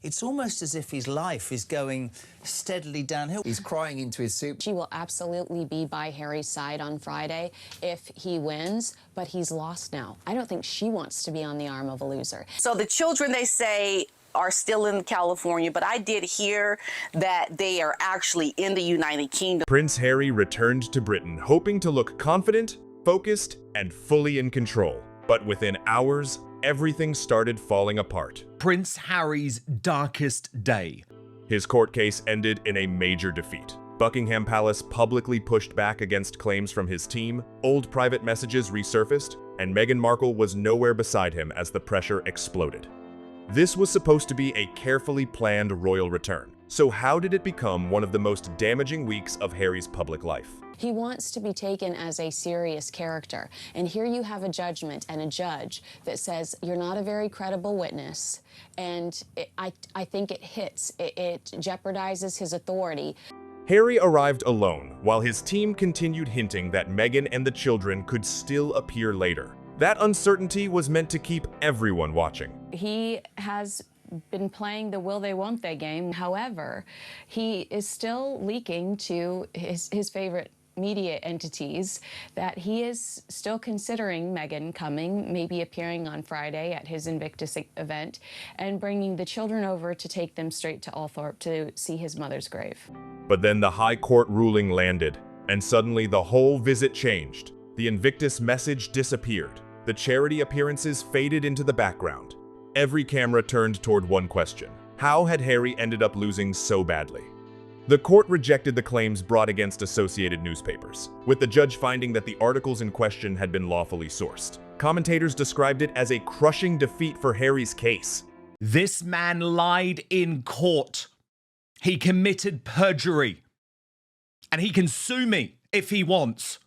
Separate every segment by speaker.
Speaker 1: It's almost as if his life is going steadily downhill.
Speaker 2: He's crying into his soup.
Speaker 3: She will absolutely be by Harry's side on Friday if he wins, but he's lost now. I don't think she wants to be on the arm of a loser.
Speaker 4: So the children, they say, are still in California, but I did hear that they are actually in the United Kingdom.
Speaker 5: Prince Harry returned to Britain, hoping to look confident, focused, and fully in control. But within hours, everything started falling apart.
Speaker 6: Prince Harry's darkest day.
Speaker 5: His court case ended in a major defeat. Buckingham Palace publicly pushed back against claims from his team, old private messages resurfaced, and Meghan Markle was nowhere beside him as the pressure exploded. This was supposed to be a carefully planned royal return. So how did it become one of the most damaging weeks of Harry's public life?
Speaker 3: He wants to be taken as a serious character. And here you have a judgment and a judge that says you're not a very credible witness. And I think it hits. It jeopardizes his authority.
Speaker 5: Harry arrived alone, while his team continued hinting that Meghan and the children could still appear later. That uncertainty was meant to keep everyone watching.
Speaker 3: He has been playing the will they won't they game. However, he is still leaking to his favorite media entities that he is still considering Meghan coming, maybe appearing on Friday at his Invictus event, and bringing the children over to take them straight to Althorpe to see his mother's grave.
Speaker 5: But then the High Court ruling landed, and suddenly the whole visit changed. The Invictus message disappeared. The charity appearances faded into the background. Every camera turned toward one question: how had Harry ended up losing so badly? The court rejected the claims brought against Associated newspapers, with the judge finding that the articles in question had been lawfully sourced. Commentators described it as a crushing defeat for Harry's case.
Speaker 6: This man lied in court. He committed perjury. And he can sue me if he wants.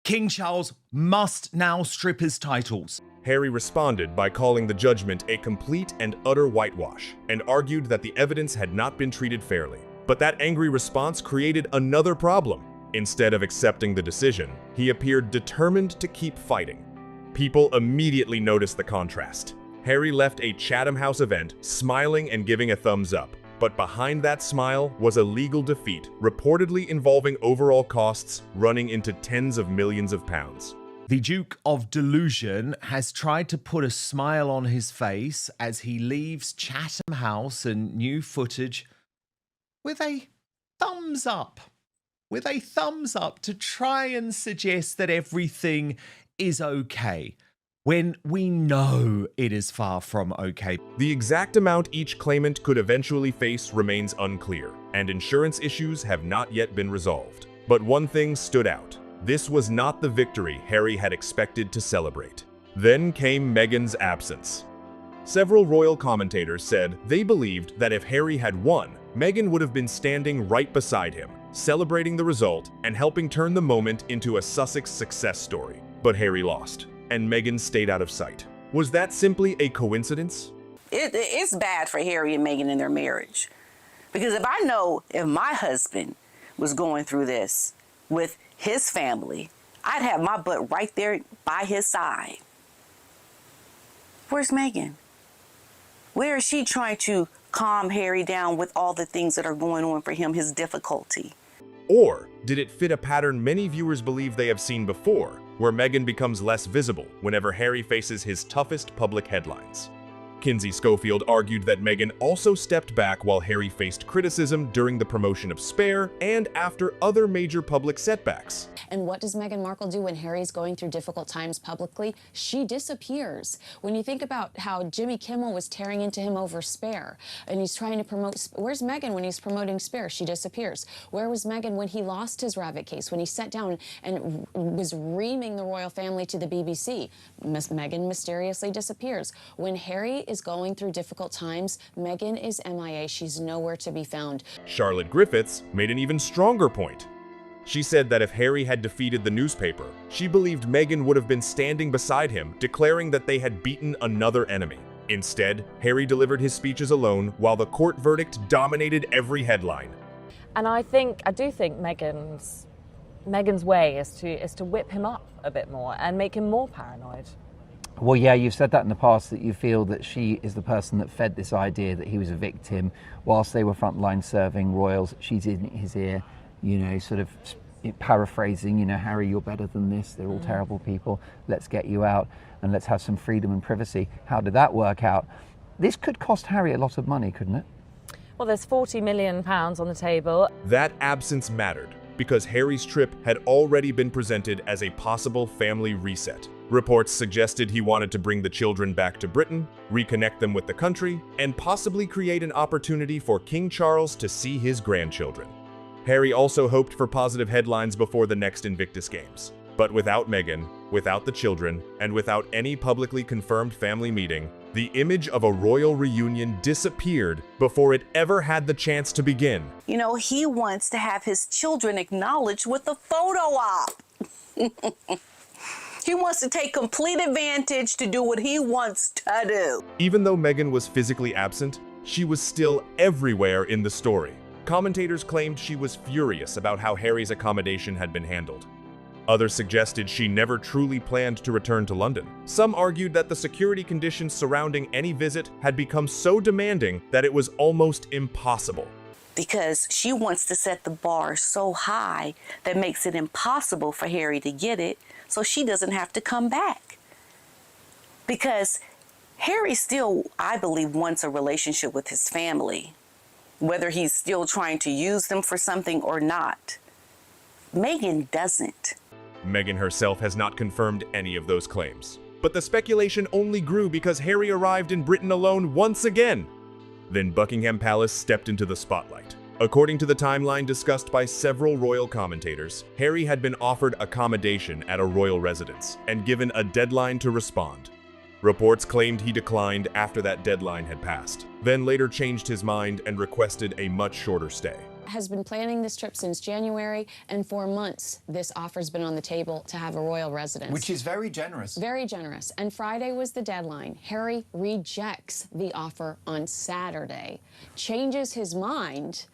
Speaker 6: King Charles must now strip his titles.
Speaker 5: Harry responded by calling the judgment a complete and utter whitewash, and argued that the evidence had not been treated fairly. But that angry response created another problem. Instead of accepting the decision, he appeared determined to keep fighting. People immediately noticed the contrast. Harry left a Chatham House event smiling and giving a thumbs up. But behind that smile was a legal defeat, reportedly involving overall costs running into tens of millions of pounds.
Speaker 6: The Duke of Delusion has tried to put a smile on his face as he leaves Chatham House and new footage with a thumbs up. With a thumbs up to try and suggest that everything is okay, when we know it is far from okay.
Speaker 5: The exact amount each claimant could eventually face remains unclear, and insurance issues have not yet been resolved. But one thing stood out. This was not the victory Harry had expected to celebrate. Then came Meghan's absence. Several royal commentators said they believed that if Harry had won, Meghan would have been standing right beside him, celebrating the result and helping turn the moment into a Sussex success story. But Harry lost, and Meghan stayed out of sight. Was that simply a coincidence?
Speaker 4: It's bad for Harry and Meghan in their marriage. Because if I know if my husband was going through this with his family, I'd have my butt right there by his side. Where's Meghan? Where is she trying to calm Harry down with all the things that are going on for him, his difficulty?
Speaker 5: Or did it fit a pattern many viewers believe they have seen before, where Meghan becomes less visible whenever Harry faces his toughest public headlines? Kinsey Schofield argued that Meghan also stepped back while Harry faced criticism during the promotion of Spare and after other major public setbacks.
Speaker 3: And what does Meghan Markle do when Harry's going through difficult times publicly? She disappears. When you think about how Jimmy Kimmel was tearing into him over Spare, and he's trying to promote, where's Meghan when he's promoting Spare? She disappears. Where was Meghan when he lost his rabbit case, when he sat down and was reaming the royal family to the BBC? Meghan mysteriously disappears. When Harry is going through difficult times, Meghan is MIA. She's nowhere to be found.
Speaker 5: Charlotte Griffiths made an even stronger point. She said that if Harry had defeated the newspaper, she believed Meghan would have been standing beside him, declaring that they had beaten another enemy. Instead, Harry delivered his speeches alone, while the court verdict dominated every headline.
Speaker 7: And I do think Meghan's way is to whip him up a bit more and make him more paranoid.
Speaker 2: Well, yeah, you've said that in the past, that you feel that she is the person that fed this idea that he was a victim. Whilst they were frontline serving royals, she's in his ear, you know, sort of paraphrasing, you know, Harry, you're better than this. They're all terrible people. Let's get you out and let's have some freedom and privacy. How did that work out? This could cost Harry a lot of money, couldn't it?
Speaker 7: Well, there's £40 million on the table.
Speaker 5: That absence mattered because Harry's trip had already been presented as a possible family reset. Reports suggested he wanted to bring the children back to Britain, reconnect them with the country, and possibly create an opportunity for King Charles to see his grandchildren. Harry also hoped for positive headlines before the next Invictus Games. But without Meghan, without the children, and without any publicly confirmed family meeting, the image of a royal reunion disappeared before it ever had the chance to begin.
Speaker 4: You know, he wants to have his children acknowledged with a photo op. He wants to take complete advantage to do what he wants to do.
Speaker 5: Even though Meghan was physically absent, she was still everywhere in the story. Commentators claimed she was furious about how Harry's accommodation had been handled. Others suggested she never truly planned to return to London. Some argued that the security conditions surrounding any visit had become so demanding that it was almost impossible.
Speaker 4: Because she wants to set the bar so high that makes it impossible for Harry to get it, so she doesn't have to come back. Because Harry still, I believe, wants a relationship with his family, whether he's still trying to use them for something or not. Meghan doesn't.
Speaker 5: Meghan herself has not confirmed any of those claims. But the speculation only grew because Harry arrived in Britain alone once again. Then Buckingham Palace stepped into the spotlight. According to the timeline discussed by several royal commentators, Harry had been offered accommodation at a royal residence and given a deadline to respond. Reports claimed he declined after that deadline had passed, then later changed his mind and requested a much shorter stay.
Speaker 3: Has been planning this trip since January, and for months this offer's been on the table to have a royal residence.
Speaker 1: Which is very generous.
Speaker 3: Very generous. And Friday was the deadline. Harry rejects the offer on Saturday, changes his mind,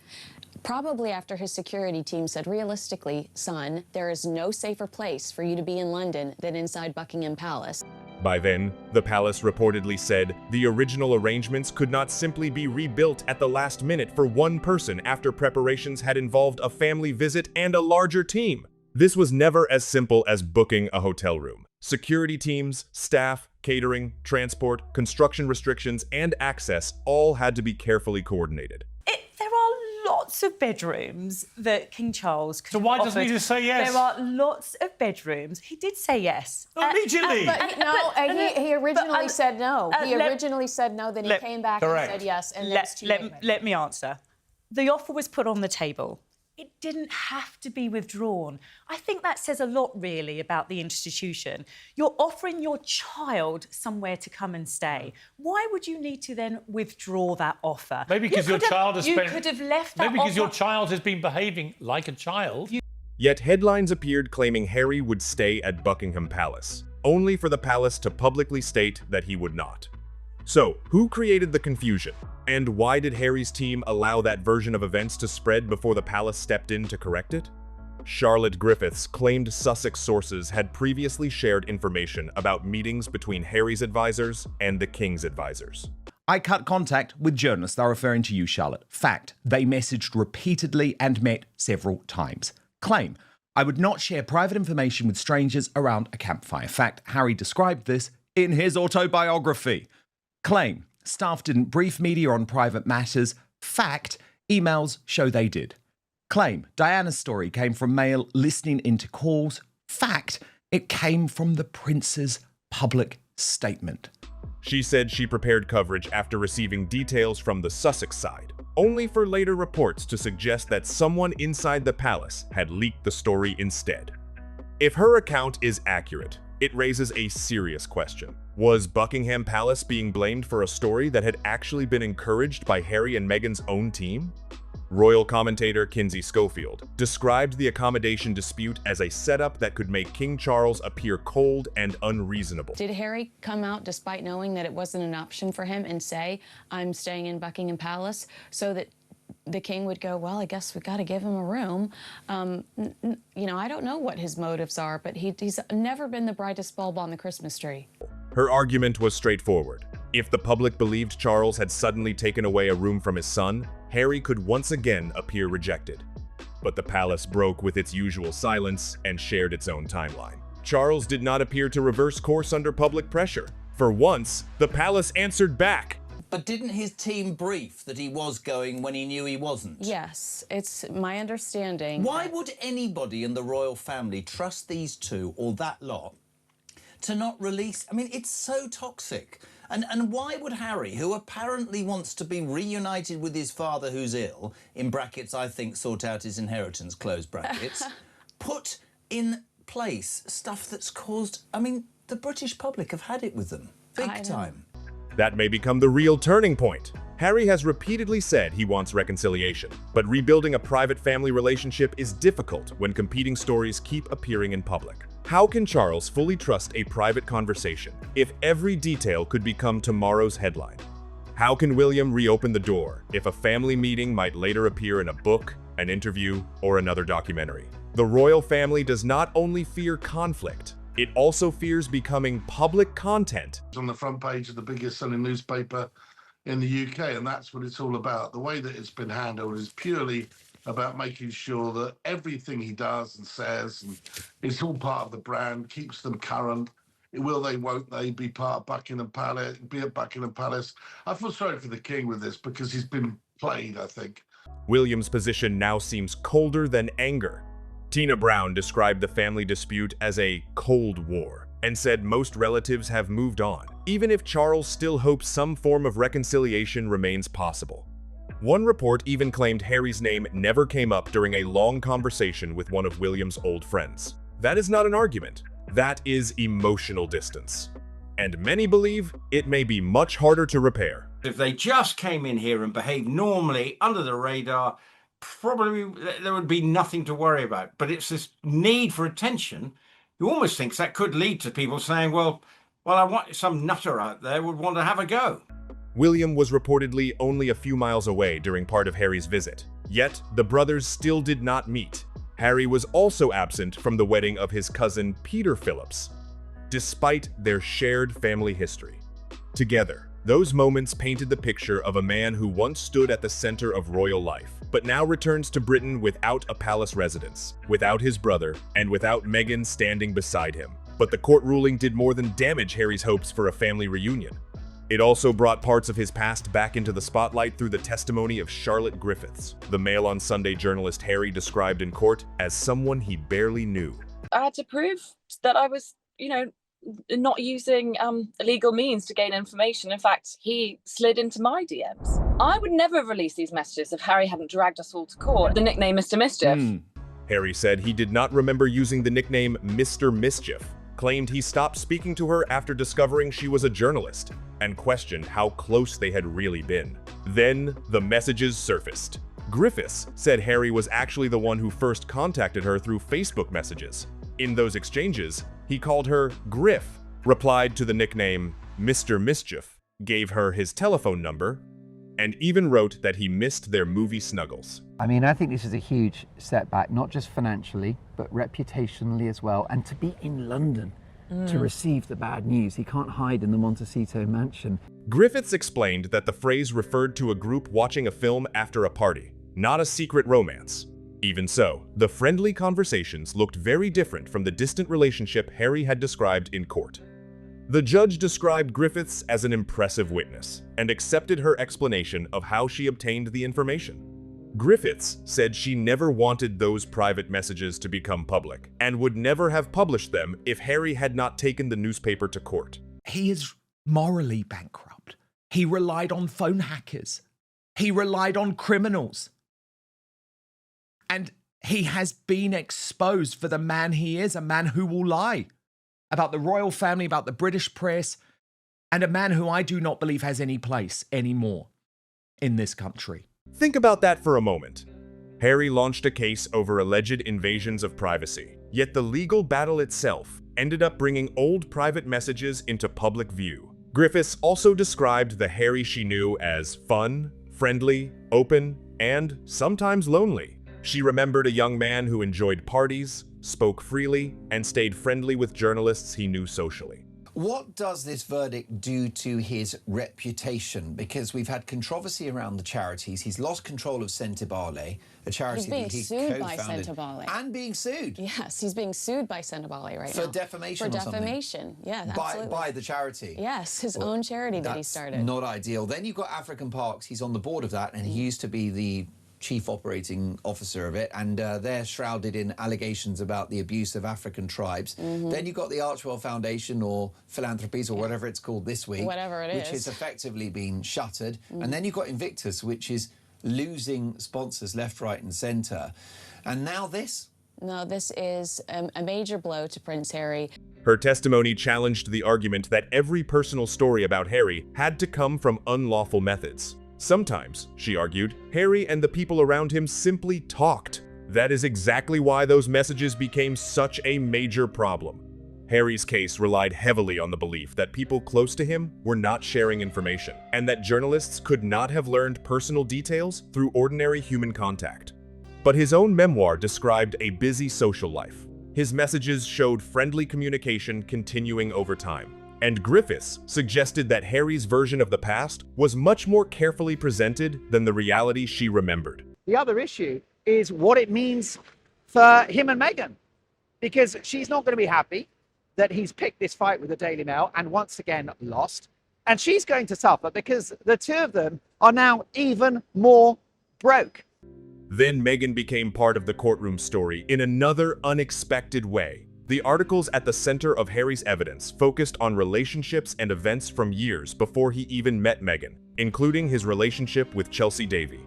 Speaker 3: probably after his security team said, realistically, son, there is no safer place for you to be in London than inside Buckingham Palace.
Speaker 5: By then, the palace reportedly said the original arrangements could not simply be rebuilt at the last minute for one person after preparations had involved a family visit and a larger team. This was never as simple as booking a hotel room. Security teams, staff, catering, transport, construction restrictions, and access all had to be carefully coordinated.
Speaker 8: There are lots of bedrooms that King Charles could
Speaker 9: So why doesn't he just say yes?
Speaker 8: There are lots of bedrooms. He did say yes.
Speaker 9: Immediately.
Speaker 3: He originally said no. He originally said no, then he came back and said yes, and
Speaker 8: let me answer. The offer was put on the table. It didn't have to be withdrawn. I think that says a lot, really, about the institution. You're offering your child somewhere to come and stay. Why would you need to then withdraw that offer?
Speaker 9: Maybe because your child has
Speaker 8: You could have left that
Speaker 9: Maybe because
Speaker 8: offer.
Speaker 9: your child has been behaving like a child.
Speaker 5: Yet headlines appeared claiming Harry would stay at Buckingham Palace, only for the palace to publicly state that he would not. So, who created the confusion? And why did Harry's team allow that version of events to spread before the palace stepped in to correct it? Charlotte Griffiths claimed Sussex sources had previously shared information about meetings between Harry's advisors and the King's advisors.
Speaker 6: I cut contact with journalists. They're referring to you, Charlotte. Fact, they messaged repeatedly and met several times. Claim, I would not share private information with strangers around a campfire. Fact, Harry described this in his autobiography. Claim, staff didn't brief media on private matters. Fact, emails show they did. Claim, Diana's story came from Mail listening into calls. Fact, it came from the Prince's public statement.
Speaker 5: She said she prepared coverage after receiving details from the Sussex side, only for later reports to suggest that someone inside the palace had leaked the story instead. If her account is accurate, it raises a serious question. Was Buckingham Palace being blamed for a story that had actually been encouraged by Harry and Meghan's own team? Royal commentator Kinsey Schofield described the accommodation dispute as a setup that could make King Charles appear cold and unreasonable.
Speaker 3: Did Harry come out despite knowing that it wasn't an option for him and say, I'm staying in Buckingham Palace, so that the king would go, well, I guess we got to give him a room. You know, I don't know what his motives are, but he's never been the brightest bulb on the Christmas tree.
Speaker 5: Her argument was straightforward. If the public believed Charles had suddenly taken away a room from his son, Harry could once again appear rejected. But the palace broke with its usual silence and shared its own timeline. Charles did not appear to reverse course under public pressure. For once, the palace answered back.
Speaker 1: But didn't his team brief that he was going when he knew he wasn't?
Speaker 3: Yes, it's my understanding.
Speaker 1: Why would anybody in the royal family trust these two or that lot to not release? I mean, it's so toxic. And why would Harry, who apparently wants to be reunited with his father who's ill, in brackets, I think, sort out his inheritance, close brackets, put in place stuff that's caused... I mean, the British public have had it with them. Big time.
Speaker 5: That may become the real turning point. Harry has repeatedly said he wants reconciliation, but rebuilding a private family relationship is difficult when competing stories keep appearing in public. How can Charles fully trust a private conversation if every detail could become tomorrow's headline? How can William reopen the door if a family meeting might later appear in a book, an interview, or another documentary? The royal family does not only fear conflict, it also fears becoming public content.
Speaker 10: On the front page of the biggest selling newspaper in the UK, and that's what it's all about. The way that it's been handled is purely about making sure that everything he does and says, and it's all part of the brand, keeps them current. Will they, won't they be part of Buckingham Palace, be at Buckingham Palace? I feel sorry for the king with this because he's been played, I think.
Speaker 5: William's position now seems colder than anger. Tina Brown described the family dispute as a Cold War and said most relatives have moved on, even if Charles still hopes some form of reconciliation remains possible. One report even claimed Harry's name never came up during a long conversation with one of William's old friends. That is not an argument. That is emotional distance. And many believe it may be much harder to repair.
Speaker 11: If they just came in here and behaved normally under the radar, probably there would be nothing to worry about. But it's this need for attention. You almost think that could lead to people saying, well, I want some nutter out there would want to have a go.
Speaker 5: William was reportedly only a few miles away during part of Harry's visit. Yet, the brothers still did not meet. Harry was also absent from the wedding of his cousin Peter Phillips, despite their shared family history. Together, those moments painted the picture of a man who once stood at the center of royal life, but now returns to Britain without a palace residence, without his brother, and without Meghan standing beside him. But the court ruling did more than damage Harry's hopes for a family reunion. It also brought parts of his past back into the spotlight through the testimony of Charlotte Griffiths, the Mail on Sunday journalist Harry described in court as someone he barely knew.
Speaker 12: I had to prove that I was, not using illegal means to gain information. In fact, he slid into my DMs. I would never have released these messages if Harry hadn't dragged us all to court. The nickname Mr. Mischief.
Speaker 5: Harry said he did not remember using the nickname Mr. Mischief, claimed he stopped speaking to her after discovering she was a journalist, and questioned how close they had really been. Then, the messages surfaced. Griffiths said Harry was actually the one who first contacted her through Facebook messages. In those exchanges, he called her Griff, replied to the nickname Mr. Mischief, gave her his telephone number, and even wrote that he missed their movie snuggles.
Speaker 2: I mean, I think this is a huge setback, not just financially, but reputationally as well. And to be in London to receive the bad news, he can't hide in the Montecito mansion.
Speaker 5: Griffiths explained that the phrase referred to a group watching a film after a party, not a secret romance. Even so, the friendly conversations looked very different from the distant relationship Harry had described in court. The judge described Griffiths as an impressive witness and accepted her explanation of how she obtained the information. Griffiths said she never wanted those private messages to become public and would never have published them if Harry had not taken the newspaper to court.
Speaker 6: He is morally bankrupt. He relied on phone hackers. He relied on criminals. And he has been exposed for the man he is, a man who will lie about the royal family, about the British press, and a man who I do not believe has any place anymore in this country.
Speaker 5: Think about that for a moment. Harry launched a case over alleged invasions of privacy, yet the legal battle itself ended up bringing old private messages into public view. Griffiths also described the Harry she knew as fun, friendly, open, and sometimes lonely. She remembered a young man who enjoyed parties, spoke freely, and stayed friendly with journalists he knew socially.
Speaker 2: What does this verdict do to his reputation? Because we've had controversy around the charities. He's lost control of Sentebale, a charity that he
Speaker 3: sued by
Speaker 2: co-founded.
Speaker 3: Sentebale.
Speaker 2: And being sued.
Speaker 3: Yes, he's being sued by Sentebale right
Speaker 2: For
Speaker 3: now.
Speaker 2: defamation
Speaker 3: For
Speaker 2: or something?
Speaker 3: defamation, yeah, absolutely.
Speaker 2: By the charity?
Speaker 3: Yes, his own charity that he
Speaker 2: That's
Speaker 3: started.
Speaker 2: not ideal. Then you've got African Parks. He's on the board of that, and he used to be the chief operating officer of it, and they're shrouded in allegations about the abuse of African tribes. Then you've got the Archwell Foundation, or Philanthropies, or whatever it's called this week.
Speaker 3: Whatever it
Speaker 2: which
Speaker 3: is.
Speaker 2: has effectively been shuttered. And then you've got Invictus, which is losing sponsors left, right and centre. And now this.
Speaker 3: No, this is a major blow to Prince Harry.
Speaker 5: Her testimony challenged the argument that every personal story about Harry had to come from unlawful methods. Sometimes, she argued, Harry and the people around him simply talked. That is exactly why those messages became such a major problem. Harry's case relied heavily on the belief that people close to him were not sharing information, and that journalists could not have learned personal details through ordinary human contact. But his own memoir described a busy social life. His messages showed friendly communication continuing over time. And Griffiths suggested that Harry's version of the past was much more carefully presented than the reality she remembered.
Speaker 13: The other issue is what it means for him and Meghan, because she's not going to be happy that he's picked this fight with the Daily Mail and once again lost. And she's going to suffer because the two of them are now even more broke.
Speaker 5: Then Meghan became part of the courtroom story in another unexpected way. The articles at the center of Harry's evidence focused on relationships and events from years before he even met Meghan, including his relationship with Chelsea Davy.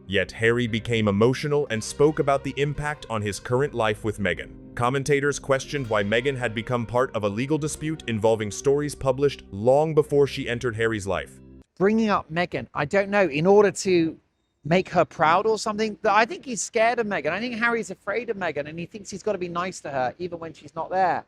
Speaker 5: Yet Harry became emotional and spoke about the impact on his current life with Meghan. Commentators questioned why Meghan had become part of a legal dispute involving stories published long before she entered Harry's life.
Speaker 13: Bringing up Meghan, I don't know, in order to make her proud or something. I think he's scared of Meghan. I think Harry's afraid of Meghan, and he thinks he's got to be nice to her even when she's not there.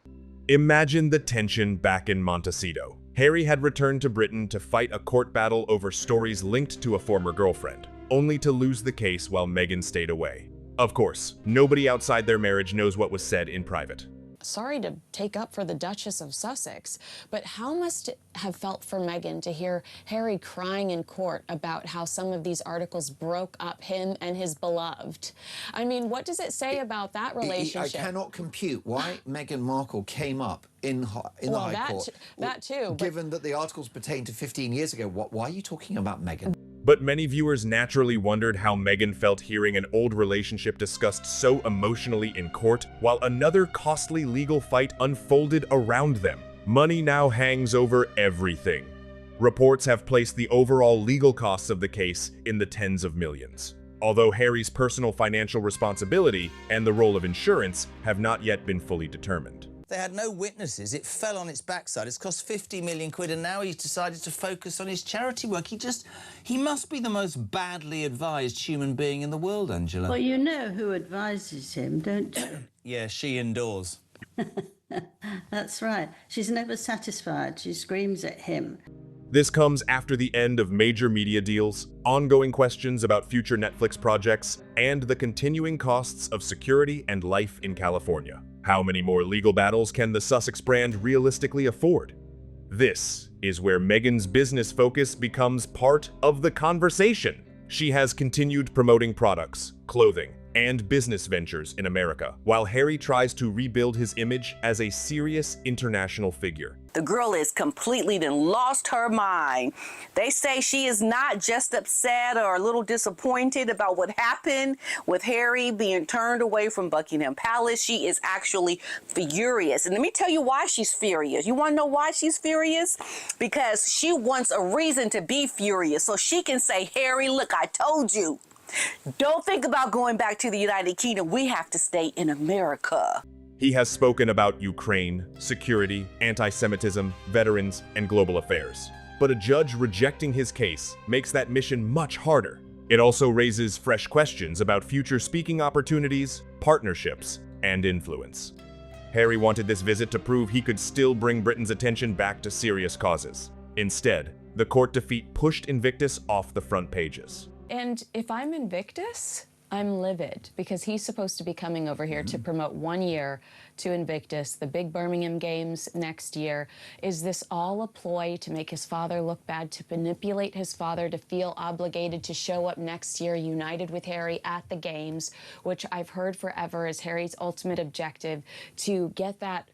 Speaker 5: Imagine the tension back in Montecito. Harry had returned to Britain to fight a court battle over stories linked to a former girlfriend, only to lose the case while Meghan stayed away. Of course, nobody outside their marriage knows what was said in private.
Speaker 3: Sorry to take up for the Duchess of Sussex, but how must it have felt for Meghan to hear Harry crying in court about how some of these articles broke up him and his beloved? I mean, what does it say about that relationship?
Speaker 2: I cannot compute why Meghan Markle came up in the High Court.
Speaker 3: That too.
Speaker 2: Given that the articles pertain to 15 years ago, why are you talking about Meghan?
Speaker 5: But many viewers naturally wondered how Meghan felt hearing an old relationship discussed so emotionally in court, while another costly legal fight unfolded around them. Money now hangs over everything. Reports have placed the overall legal costs of the case in the tens of millions. Although Harry's personal financial responsibility and the role of insurance have not yet been fully determined.
Speaker 1: They had no witnesses. It fell on its backside. It's cost 50 million quid, and now he's decided to focus on his charity work. He must be the most badly advised human being in the world, Angela.
Speaker 14: Well, you know who advises him, don't you?
Speaker 1: Yeah, she indoors.
Speaker 14: That's right. She's never satisfied. She screams at him.
Speaker 5: This comes after the end of major media deals, ongoing questions about future Netflix projects, and the continuing costs of security and life in California. How many more legal battles can the Sussex brand realistically afford? This is where Meghan's business focus becomes part of the conversation. She has continued promoting products, clothing, and business ventures in America, while Harry tries to rebuild his image as a serious international figure.
Speaker 4: The girl is completely lost her mind. They say she is not just upset or a little disappointed about what happened with Harry being turned away from Buckingham Palace. She is actually furious. And let me tell you why she's furious. You want to know why she's furious? Because she wants a reason to be furious so she can say, Harry, look, I told you. Don't think about going back to the United Kingdom. We have to stay in America.
Speaker 5: He has spoken about Ukraine, security, anti-Semitism, veterans, and global affairs. But a judge rejecting his case makes that mission much harder. It also raises fresh questions about future speaking opportunities, partnerships, and influence. Harry wanted this visit to prove he could still bring Britain's attention back to serious causes. Instead, the court defeat pushed Invictus off the front pages.
Speaker 3: And if I'm Invictus, I'm livid because he's supposed to be coming over here to promote 1 year to Invictus, the big Birmingham Games next year. Is this all a ploy to make his father look bad, to manipulate his father to feel obligated to show up next year united with Harry at the Games, which I've heard forever is Harry's ultimate objective, to get that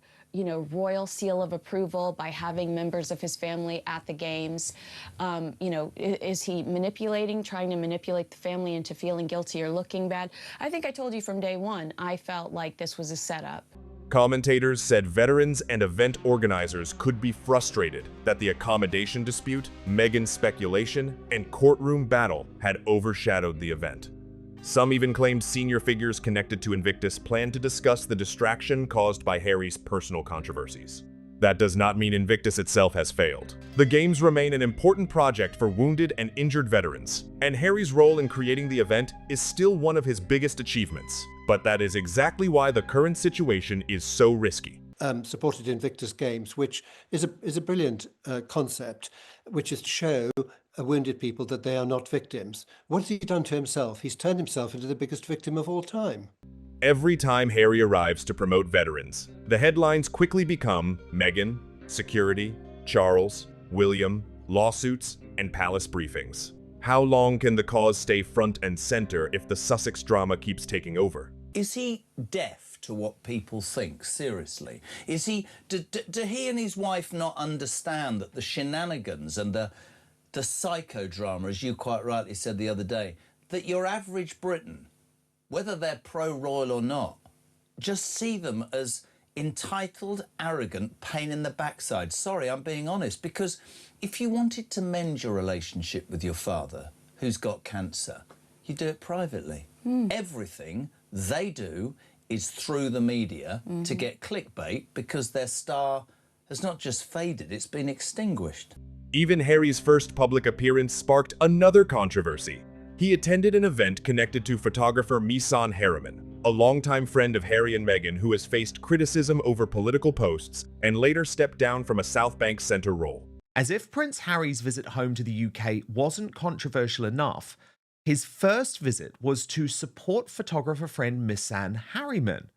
Speaker 3: royal seal of approval by having members of his family at the Games? Is he trying to manipulate the family into feeling guilty or looking bad? I think I told you from day one, I felt like this was a setup.
Speaker 5: Commentators said veterans and event organizers could be frustrated that the accommodation dispute, Meghan's speculation, and courtroom battle had overshadowed the event. Some even claimed senior figures connected to Invictus planned to discuss the distraction caused by Harry's personal controversies. That does not mean Invictus itself has failed. The Games remain an important project for wounded and injured veterans, and Harry's role in creating the event is still one of his biggest achievements. But that is exactly why the current situation is so risky.
Speaker 15: Supported Invictus Games, which is a brilliant concept, which is to show wounded people that they are not victims. What has he done to himself? He's turned himself into the biggest victim of all time.
Speaker 5: Every time Harry arrives to promote veterans, the headlines quickly become Meghan, security, Charles, William, lawsuits, and palace briefings. How long can the cause stay front and center if the Sussex drama keeps taking over?
Speaker 1: Is he deaf to what people think? Seriously? Is he? Do he and his wife not understand that the shenanigans and the psychodrama, as you quite rightly said the other day, that your average Briton, whether they're pro-royal or not, just see them as entitled, arrogant, pain in the backside? Sorry, I'm being honest, because if you wanted to mend your relationship with your father, who's got cancer, you do it privately. Everything they do is through the media to get clickbait, because their star has not just faded, it's been extinguished.
Speaker 5: Even Harry's first public appearance sparked another controversy. He attended an event connected to photographer Misan Harriman, a longtime friend of Harry and Meghan who has faced criticism over political posts and later stepped down from a South Bank Centre role.
Speaker 6: As if Prince Harry's visit home to the UK wasn't controversial enough, his first visit was to support photographer friend Misan Harriman.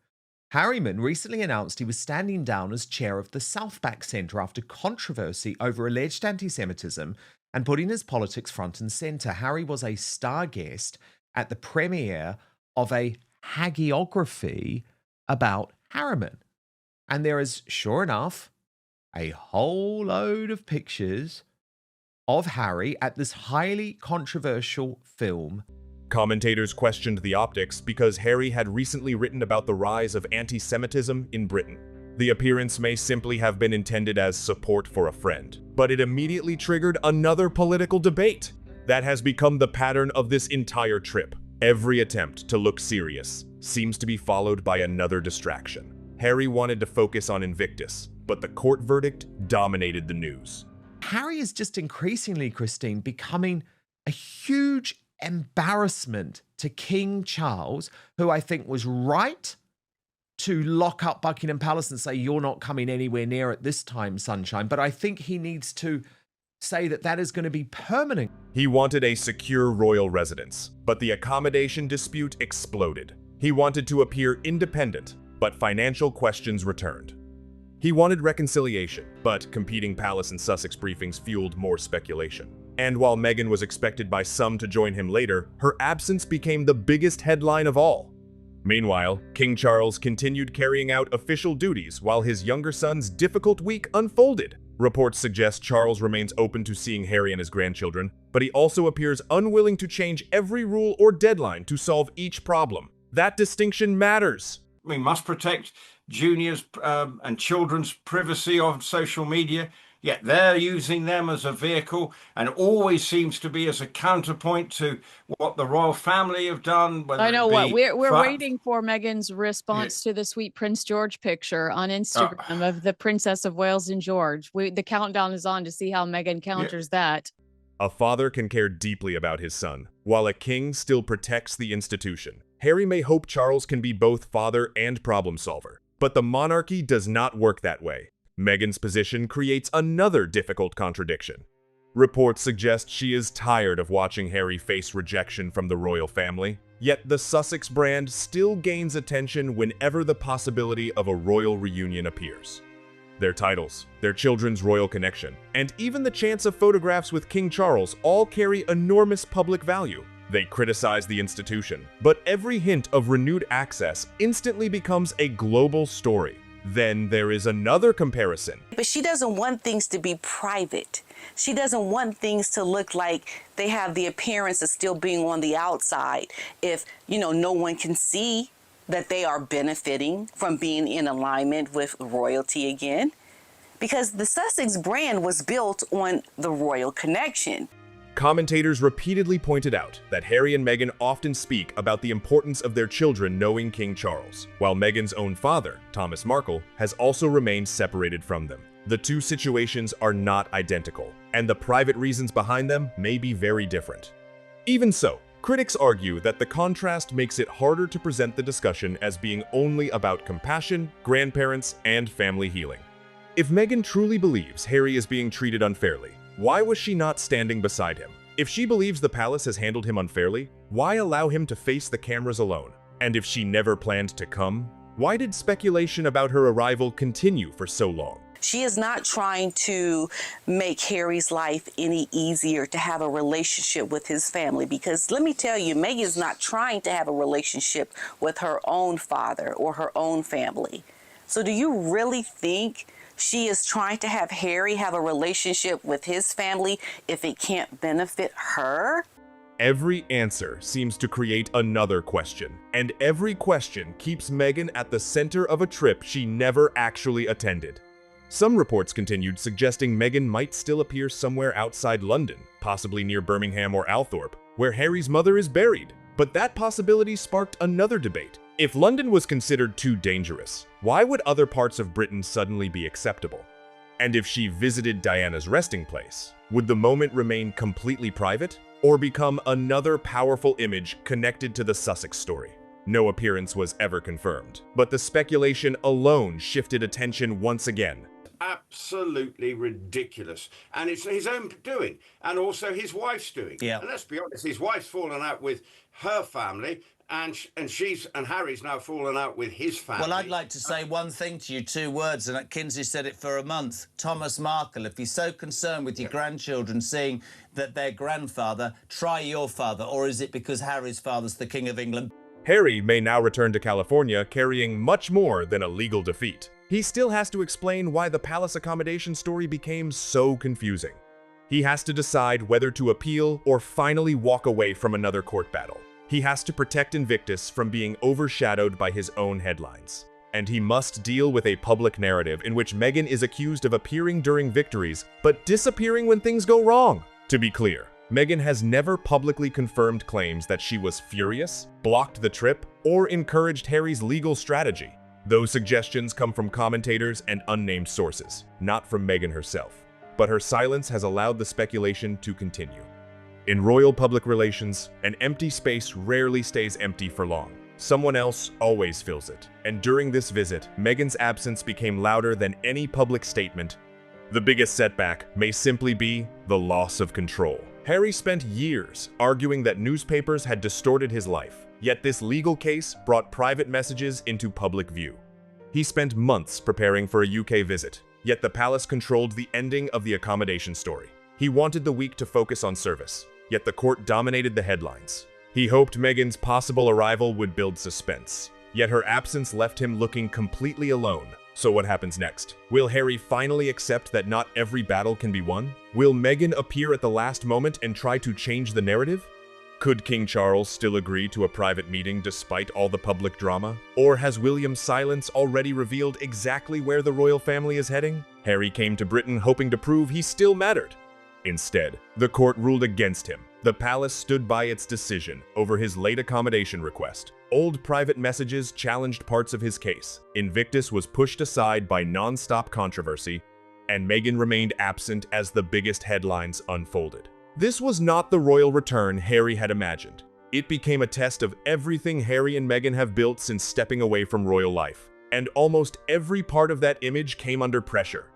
Speaker 6: Harriman recently announced he was standing down as chair of the South Bank Centre after controversy over alleged anti-Semitism and putting his politics front and centre. Harry was a star guest at the premiere of a hagiography about Harriman. And there is, sure enough, a whole load of pictures of Harry at this highly controversial film.
Speaker 5: Commentators questioned the optics because Harry had recently written about the rise of anti-Semitism in Britain. The appearance may simply have been intended as support for a friend, but it immediately triggered another political debate. That has become the pattern of this entire trip. Every attempt to look serious seems to be followed by another distraction. Harry wanted to focus on Invictus, but the court verdict dominated the news.
Speaker 6: Harry is just increasingly, Christine, becoming a huge embarrassment to King Charles, who I think was right to lock up Buckingham Palace and say, you're not coming anywhere near at this time, sunshine. But I think he needs to say that that is going to be permanent.
Speaker 5: He wanted a secure royal residence, but the accommodation dispute exploded. He wanted to appear independent, but financial questions returned. He wanted reconciliation, but competing palace and Sussex briefings fueled more speculation. And while Meghan was expected by some to join him later, her absence became the biggest headline of all. Meanwhile, King Charles continued carrying out official duties while his younger son's difficult week unfolded. Reports suggest Charles remains open to seeing Harry and his grandchildren, but he also appears unwilling to change every rule or deadline to solve each problem. That distinction matters.
Speaker 11: We must protect juniors' and children's privacy on social media, yet they're using them as a vehicle and always seems to be as a counterpoint to what the royal family have done.
Speaker 16: I know what we're waiting for Meghan's response to the sweet Prince George picture on Instagram of the Princess of Wales and George. The countdown is on to see how Meghan counters that.
Speaker 5: A father can care deeply about his son, while a king still protects the institution. Harry may hope Charles can be both father and problem solver, but the monarchy does not work that way. Meghan's position creates another difficult contradiction. Reports suggest she is tired of watching Harry face rejection from the royal family. Yet the Sussex brand still gains attention whenever the possibility of a royal reunion appears. Their titles, their children's royal connection, and even the chance of photographs with King Charles all carry enormous public value. They criticize the institution, but every hint of renewed access instantly becomes a global story. Then there is another comparison.
Speaker 4: But she doesn't want things to be private. She doesn't want things to look like they have the appearance of still being on the outside if, no one can see that they are benefiting from being in alignment with royalty again. Because the Sussex brand was built on the royal connection.
Speaker 5: Commentators repeatedly pointed out that Harry and Meghan often speak about the importance of their children knowing King Charles, while Meghan's own father, Thomas Markle, has also remained separated from them. The two situations are not identical, and the private reasons behind them may be very different. Even so, critics argue that the contrast makes it harder to present the discussion as being only about compassion, grandparents, and family healing. If Meghan truly believes Harry is being treated unfairly, why was she not standing beside him? If she believes the palace has handled him unfairly, why allow him to face the cameras alone? And if she never planned to come, why did speculation about her arrival continue for so long?
Speaker 4: She is not trying to make Harry's life any easier to have a relationship with his family, because let me tell you, Meghan is not trying to have a relationship with her own father or her own family. So do you really think she is trying to have Harry have a relationship with his family if it can't benefit her?
Speaker 5: Every answer seems to create another question, and every question keeps Meghan at the center of a trip she never actually attended. Some reports continued suggesting Meghan might still appear somewhere outside London, possibly near Birmingham or Althorp, where Harry's mother is buried. But that possibility sparked another debate. If London was considered too dangerous, why would other parts of Britain suddenly be acceptable? And if she visited Diana's resting place, would the moment remain completely private, or become another powerful image connected to the Sussex story? No appearance was ever confirmed, but the speculation alone shifted attention once again.
Speaker 11: Absolutely ridiculous, and it's his own doing, and also his wife's doing.
Speaker 1: Yeah.
Speaker 11: And let's be honest, his wife's fallen out with her family, and Harry's now fallen out with his family.
Speaker 1: Well, I'd like to say one thing to you, 2 words, and Kinsey said it for a month. Thomas Markle, if you're so concerned with your grandchildren seeing that their grandfather, try your father, or is it because Harry's father's the King of England?
Speaker 5: Harry may now return to California carrying much more than a legal defeat. He still has to explain why the palace accommodation story became so confusing. He has to decide whether to appeal or finally walk away from another court battle. He has to protect Invictus from being overshadowed by his own headlines. And he must deal with a public narrative in which Meghan is accused of appearing during victories, but disappearing when things go wrong. To be clear, Meghan has never publicly confirmed claims that she was furious, blocked the trip, or encouraged Harry's legal strategy. Those suggestions come from commentators and unnamed sources, not from Meghan herself. But her silence has allowed the speculation to continue. In royal public relations, an empty space rarely stays empty for long. Someone else always fills it. And during this visit, Meghan's absence became louder than any public statement. The biggest setback may simply be the loss of control. Harry spent years arguing that newspapers had distorted his life. Yet this legal case brought private messages into public view. He spent months preparing for a UK visit, yet the palace controlled the ending of the accommodation story. He wanted the week to focus on service, yet the court dominated the headlines. He hoped Meghan's possible arrival would build suspense, yet her absence left him looking completely alone. So what happens next? Will Harry finally accept that not every battle can be won? Will Meghan appear at the last moment and try to change the narrative? Could King Charles still agree to a private meeting despite all the public drama? Or has William's silence already revealed exactly where the royal family is heading? Harry came to Britain hoping to prove he still mattered. Instead, the court ruled against him. The palace stood by its decision over his late accommodation request. Old private messages challenged parts of his case. Invictus was pushed aside by non-stop controversy, and Meghan remained absent as the biggest headlines unfolded. This was not the royal return Harry had imagined. It became a test of everything Harry and Meghan have built since stepping away from royal life. And almost every part of that image came under pressure.